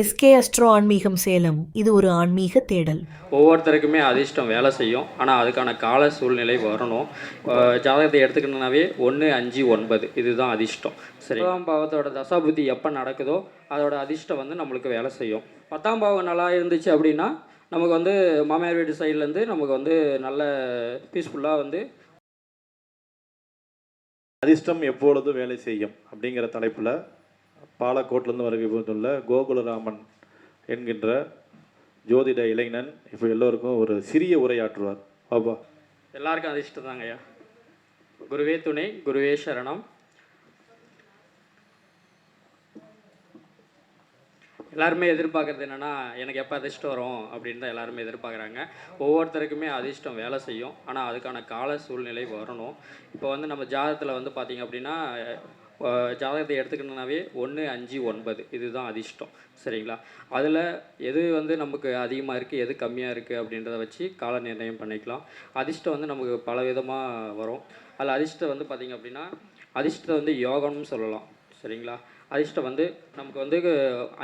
SK astro ஆன்மீகம் சேலம். இது ஒரு ஆன்மீக தேடல். ஒவ்வொருத்தருக்குமே அதிர்ஷ்டம் வேலை செய்யும். ஆனால் அதுக்கான கால சூழ்நிலை வரணும். ஜாதகத்தை எடுத்துக்கணுன்னாவே 1, 5, 9 இதுதான் அதிர்ஷ்டம். சரி, 10ஆம் பாவத்தோட தசாபுத்தி எப்போ நடக்குதோ அதோட அதிர்ஷ்டம் வந்து நம்மளுக்கு வேலை செய்யும். 10ஆம் பாவம் நல்லா இருந்துச்சு அப்படின்னா நமக்கு வந்து மாமியார் வீட்டு சைட்லேருந்து நமக்கு வந்து நல்ல பீஸ்ஃபுல்லாக வந்து அதிர்ஷ்டம் எப்பொழுது வேலை செய்யும் அப்படிங்கிற தலைப்பில் பாலக்கோட்டிலேருந்து வருகை புரிந்துள்ள கோகுலராமன் என்கின்ற ஜோதிட இளைஞன் இப்போ எல்லோருக்கும் ஒரு சிறிய உரையாற்றுவார். பாபா, எல்லாருக்கும் அதிர்ஷ்டம் தாங்க ஐயா. குருவே துணை, குருவே சரணம். எல்லாருமே எதிர்பார்க்குறது என்னென்னா எனக்கு எப்போ அதிர்ஷ்டம் வரும் அப்படின்னு தான் எல்லாருமே எதிர்பார்க்குறாங்க. ஒவ்வொருத்தருக்குமே அதிர்ஷ்டம் வேலை செய்யும். ஆனால் அதுக்கான கால சூழ்நிலை வரணும். இப்போ வந்து நம்ம ஜாதகத்தில் வந்து பார்த்திங்க அப்படின்னா ஜாதகத்தை எடுத்துக்கணுன்னாவே 1, 5, 9 இதுதான் அதிர்ஷ்டம். சரிங்களா? அதில் எது வந்து நமக்கு அதிகமாக இருக்குது, எது கம்மியாக இருக்குது அப்படின்றத வச்சு கால நிர்ணயம் பண்ணிக்கலாம். அதிர்ஷ்டம் வந்து நமக்கு பல விதமாக வரும். அதில் அதிர்ஷ்டம் வந்து பார்த்திங்க அப்படின்னா அதிர்ஷ்டம் வந்து யோகம்னு சொல்லலாம். சரிங்களா? அதிர்ஷ்டம் வந்து நமக்கு வந்து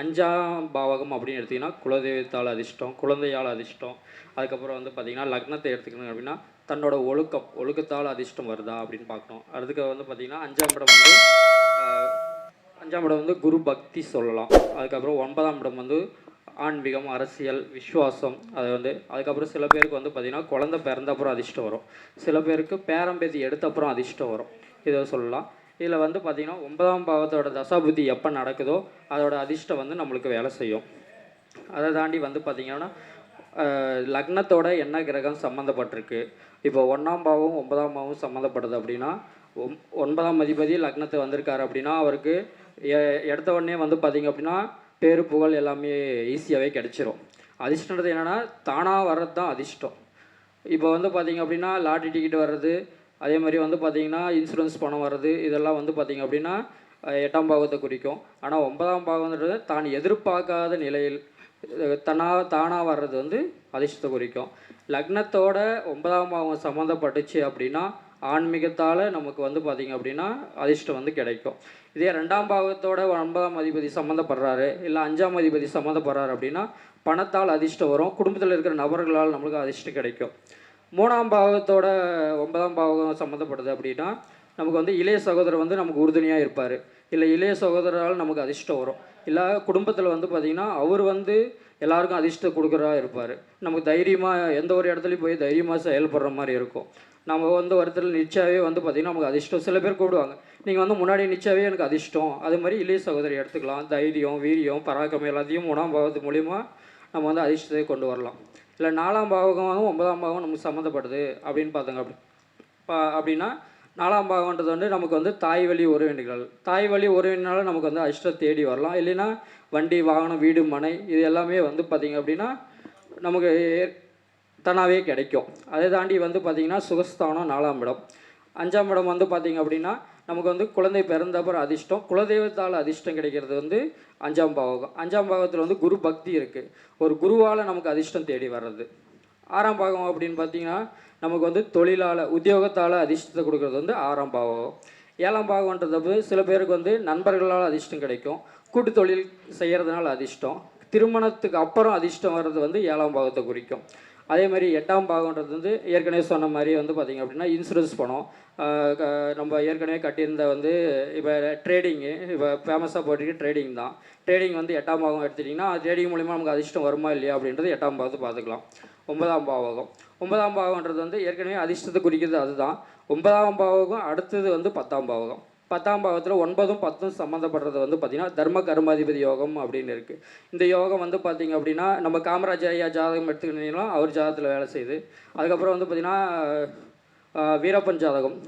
5ஆம் பாவகம் அப்படின்னு எடுத்திங்கன்னா குலதெய்வத்தால் அதிர்ஷ்டம், குழந்தையால் அதிர்ஷ்டம். அதுக்கப்புறம் வந்து பார்த்திங்கன்னா லக்னத்தை எடுத்துக்கணும் அப்படின்னா தன்னோட ஒழுக்கத்தால் அதிர்ஷ்டம் வருதா அப்படின்னு பார்க்கணும். அதுக்கு வந்து பார்த்திங்கன்னா 5ஆம் இடம் வந்து குரு பக்தி சொல்லலாம். அதுக்கப்புறம் 9ஆம் இடம் வந்து ஆன்மீகம், அரசியல், விஸ்வாசம். அது வந்து அதுக்கப்புறம் சில பேருக்கு வந்து பார்த்திங்கன்னா குழந்தை பிறந்த அப்புறம் அதிர்ஷ்டம் வரும். சில பேருக்கு பேரம்பேத்தி எடுத்த அப்புறம் அதிர்ஷ்டம் வரும். இதை சொல்லலாம். இதில் வந்து பார்த்திங்கன்னா 9ஆம் பாவத்தோட தசாபுத்தி எப்போ நடக்குதோ அதோட அதிர்ஷ்டம் வந்து நம்மளுக்கு வேலை செய்யும். அதை தாண்டி வந்து பார்த்திங்கன்னா லக்னத்தோட என்ன கிரகம் சம்மந்தப்பட்டிருக்கு. இப்போ 1ஆம் பாவம் 9ஆம் பாவம் சம்மந்தப்படுது அப்படின்னா 9ஆம் அதிபதி லக்னத்தை வந்திருக்காரு அப்படின்னா அவருக்கு எடுத்த உடனே வந்து பார்த்திங்க அப்படின்னா பேரு புகழ் எல்லாமே ஈஸியாகவே கிடச்சிரும். அதிர்ஷ்டன்றது என்னென்னா தானாக வர்றது தான் அதிர்ஷ்டம். இப்போ வந்து பார்த்திங்க அப்படின்னா லாட்ரி டிக்கெட் வர்றது, அதே மாதிரி வந்து பார்த்திங்கன்னா இன்சூரன்ஸ் பணம் வர்றது, இதெல்லாம் வந்து பார்த்திங்க அப்படின்னா 8ஆம் பாவத்தை குறிக்கும். ஆனால் 9ஆம் பாவம்ன்றது தான் எதிர்பார்க்காத நிலையில் தானாக வர்றது வந்து அதிர்ஷ்டத்தை குறிக்கும். லக்னத்தோட 9ஆம் பாவம் சம்மந்தப்பட்டுச்சு அப்படின்னா ஆன்மீகத்தால் நமக்கு வந்து பார்த்திங்க அப்படின்னா அதிர்ஷ்டம் வந்து கிடைக்கும். இதே 2ஆம் பாவத்தோட 9ஆம் அதிபதி சம்மந்தப்படுறாரு, இல்லை 5ஆம் அதிபதி சம்மந்தப்படுறாரு அப்படின்னா பணத்தால் அதிர்ஷ்டம் வரும். குடும்பத்தில் இருக்கிற நபர்களால் நம்மளுக்கு அதிர்ஷ்டம் கிடைக்கும். 3ஆம் பாவத்தோட 9ஆம் பாவம் சம்மந்தப்படுது அப்படின்னா நமக்கு வந்து இளைய சகோதரர் வந்து நமக்கு உறுதுணையாக இருப்பார். இல்லை இளைய சகோதரரால் நமக்கு அதிர்ஷ்டம் வரும். இல்லை குடும்பத்தில் வந்து பார்த்திங்கன்னா அவர் வந்து எல்லாருக்கும் அதிர்ஷ்டம் கொடுக்குறா இருப்பார். நமக்கு தைரியமாக எந்த ஒரு இடத்துலையும் போய் தைரியமாக செயல்படுற மாதிரி இருக்கும். நம்ம வந்து ஒருத்தர் நிச்சயாவே வந்து பார்த்திங்கன்னா நமக்கு அதிர்ஷ்டம். சில பேர் கூப்பிடுவாங்க, நீங்கள் வந்து முன்னாடி நிச்சயாவே எனக்கு அதிர்ஷ்டம். அது மாதிரி இளைய சகோதரி எடுத்துக்கலாம். தைரியம், வீரியம், பராக்கிரமம் எல்லாத்தையும் 3ஆம் பாவத்து மூலிமா நம்ம வந்து அதிர்ஷ்டத்தை கொண்டு வரலாம். இல்லை 4ஆம் பாவகமாகவும் 9ஆம் பாவம் நமக்கு சம்மந்தப்படுது அப்படின்னு பார்த்தாங்க அப்படின்னா 4ஆம் பாவம்ன்றது வந்து நமக்கு வந்து தாய் வழி உறவினர்கள். தாய் வழி உறவினால நமக்கு வந்து அதிர்ஷ்டம் தேடி வரலாம். இல்லைன்னா வண்டி, வாகனம், வீடு, மனை இது எல்லாமே வந்து பார்த்திங்க அப்படின்னா நமக்கு தானாகவே கிடைக்கும். அதை தாண்டி வந்து பார்த்திங்கன்னா சுகஸ்தானம் 4ஆம் இடம். 5ஆம் இடம் வந்து பார்த்திங்க அப்படின்னா நமக்கு வந்து குழந்தை பிறந்தப்பறம் அதிர்ஷ்டம். குலதெய்வத்தால் அதிர்ஷ்டம் கிடைக்கிறது வந்து 5ஆம் பாவகம். 5ஆம் பாவத்தில் வந்து குரு பக்தி இருக்குது. ஒரு குருவால் நமக்கு அதிர்ஷ்டம் தேடி வர்றது. 6ஆம் பாவம் அப்படின்னு பார்த்திங்கன்னா நமக்கு வந்து தொழிலால், உத்தியோகத்தால் அதிர்ஷ்டத்தை கொடுக்குறது வந்து 6ஆம் பாவகம். 7ஆம் பாவம்ன்றது சில பேருக்கு வந்து நண்பர்களால் அதிர்ஷ்டம் கிடைக்கும். கூட்டு தொழில் செய்கிறதுனால அதிர்ஷ்டம். திருமணத்துக்கு அப்புறம் அதிர்ஷ்டம் வர்றது வந்து 7ஆம் பாவத்தை குறிக்கும். அதே மாதிரி 8ஆம் பாகம்ன்றது வந்து ஏற்கனவே சொன்ன மாதிரி வந்து பார்த்திங்க அப்படின்னா இன்சூரன்ஸ் பணம். நம்ம ஏற்கனவே கட்டியிருந்த வந்து இப்போ ட்ரேடிங்கு, இப்போ ஃபேமஸாக போட்டிருக்கு ட்ரேடிங் தான். ட்ரேடிங் வந்து 8ஆம் பாகம் எடுத்துட்டிங்கன்னா ட்ரேடிங் மூலிமா நமக்கு அதிர்ஷ்டம் வருமா இல்லையா அப்படின்றது 8ஆம் பாகத்தை பார்த்துக்கலாம். 9ஆம் பாவகம். 9ஆம் பாவம்ன்றது வந்து ஏற்கனவே அதிர்ஷ்டத்தை குறிக்கிறது அதுதான். 9ஆம் பாவகம் அடுத்தது வந்து 10ஆம் பாவகம். 10ஆம் பாவத்தில் 9ம் 10ம் சம்மந்தப்படுறது வந்து பார்த்திங்கன்னா தர்ம கர்மாதிபதி யோகம் அப்படின்னு இருக்குது. இந்த யோகம் வந்து பார்த்திங்க அப்படின்னா நம்ம காமராஜர் ஐயா ஜாதகம் எடுத்துக்கிட்டிங்கன்னா அவர் ஜாதகத்தில் வேலை செய்யுது. அதுக்கப்புறம் வந்து பார்த்திங்கன்னா வீரப்பன் ஜாதகம்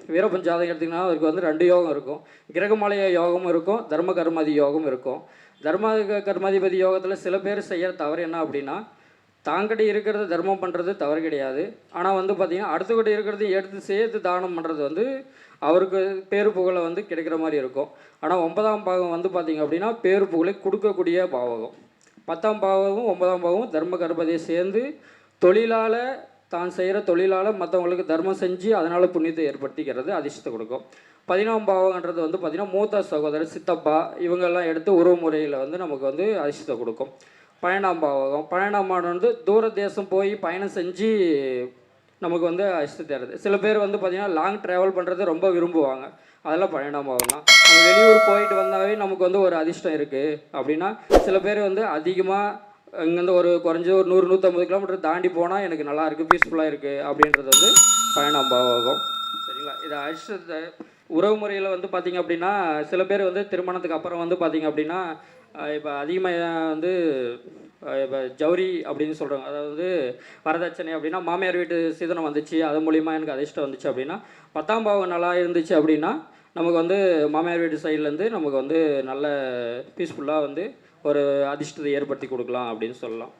எடுத்திங்கன்னா அவருக்கு வந்து 2 யோகம் இருக்கும். கிரகமாலய யோகமும் இருக்கும், தர்ம கர்மாதி யோகம் இருக்கும். தர்ம கர்மாதிபதி யோகத்தில் சில பேர் செய்கிற தவறு என்ன அப்படின்னா தாங்கிட்ட இருக்கிறத தர்மம் பண்ணுறது தவறு கிடையாது. ஆனால் வந்து பார்த்திங்கன்னா அடுத்தக்கிட்ட இருக்கிறத எடுத்து சேர்த்து தானம் பண்ணுறது வந்து அவருக்கு பேரு புகழை வந்து கிடைக்கிற மாதிரி இருக்கும். ஆனால் 9ஆம் பாகம் வந்து பார்த்திங்க அப்படின்னா பேரு புகழை கொடுக்கக்கூடிய பாவகம். 10ஆம் பாவமும் 9ஆம் பாவமும் தர்ம கர்மதியை சேர்ந்து தொழிலால் தான் செய்கிற தொழிலால் மற்றவங்களுக்கு தர்மம் செஞ்சு அதனால் புண்ணியத்தை ஏற்படுத்திக்கிறது அதிர்ஷ்டத்தை கொடுக்கும். பதினொன்றாம் பாவகன்றது வந்து பார்த்திங்கன்னா மூத்த சகோதரர், சித்தப்பா இவங்கெல்லாம் எடுத்து உறவு முறையில் வந்து நமக்கு வந்து அதிர்ஷ்டத்தை கொடுக்கும். 12ஆம் பாவகம், 12ஆம் ஆண்டு வந்து தூர தேசம் போய் பயணம் செஞ்சு நமக்கு வந்து அதிர்ஷ்டம் தருது. சில பேர் வந்து பார்த்திங்கன்னா லாங் ட்ராவல் பண்ணுறது ரொம்ப விரும்புவாங்க, அதெல்லாம் 12ஆம் பாவம் தான். நம்ம வெளியூர் போயிட்டு வந்தாவே நமக்கு வந்து ஒரு அதிர்ஷ்டம் இருக்குது அப்படின்னா, சில பேர் வந்து அதிகமாக இங்கேருந்து ஒரு குறைஞ்ச ஒரு 100-150 கிலோமீட்டர் தாண்டி போனால் எனக்கு நல்லா இருக்குது, பீஸ்ஃபுல்லாக இருக்குது அப்படின்றது வந்து 12ஆம் பாவகம். சரிங்களா? இது அதிர்ஷ்டத்தை உறவு முறையில் வந்து பார்த்திங்க அப்படின்னா, சில பேர் வந்து திருமணத்துக்கு அப்புறம் வந்து பார்த்திங்க அப்படின்னா இப்போ அதிகமாக வந்து இப்போ ஜவுரி அப்படின்னு சொல்கிறாங்க, அதாவது வரதட்சணை அப்படின்னா மாமியார் வீட்டு சீதனம் வந்துச்சு, அது மூலிமா எனக்கு அதிர்ஷ்டம் வந்துச்சு அப்படின்னா, 10ஆம் பாவம் நல்லா இருந்துச்சு அப்படின்னா நமக்கு வந்து மாமியார் வீட்டு சைட்லேருந்து நமக்கு வந்து நல்ல பீஸ்ஃபுல்லாக வந்து ஒரு அதிர்ஷ்டத்தை ஏற்படுத்தி கொடுக்கலாம் அப்படின்னு சொல்லலாம்.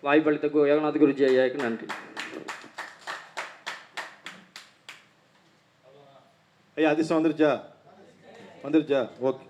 வாய்ப்பளித்த யோகநாத் குருஜி ஐயாவுக்கு நன்றி. ஐயா அதிர்ஷ்டம் வந்துருச்சா? ஓகே.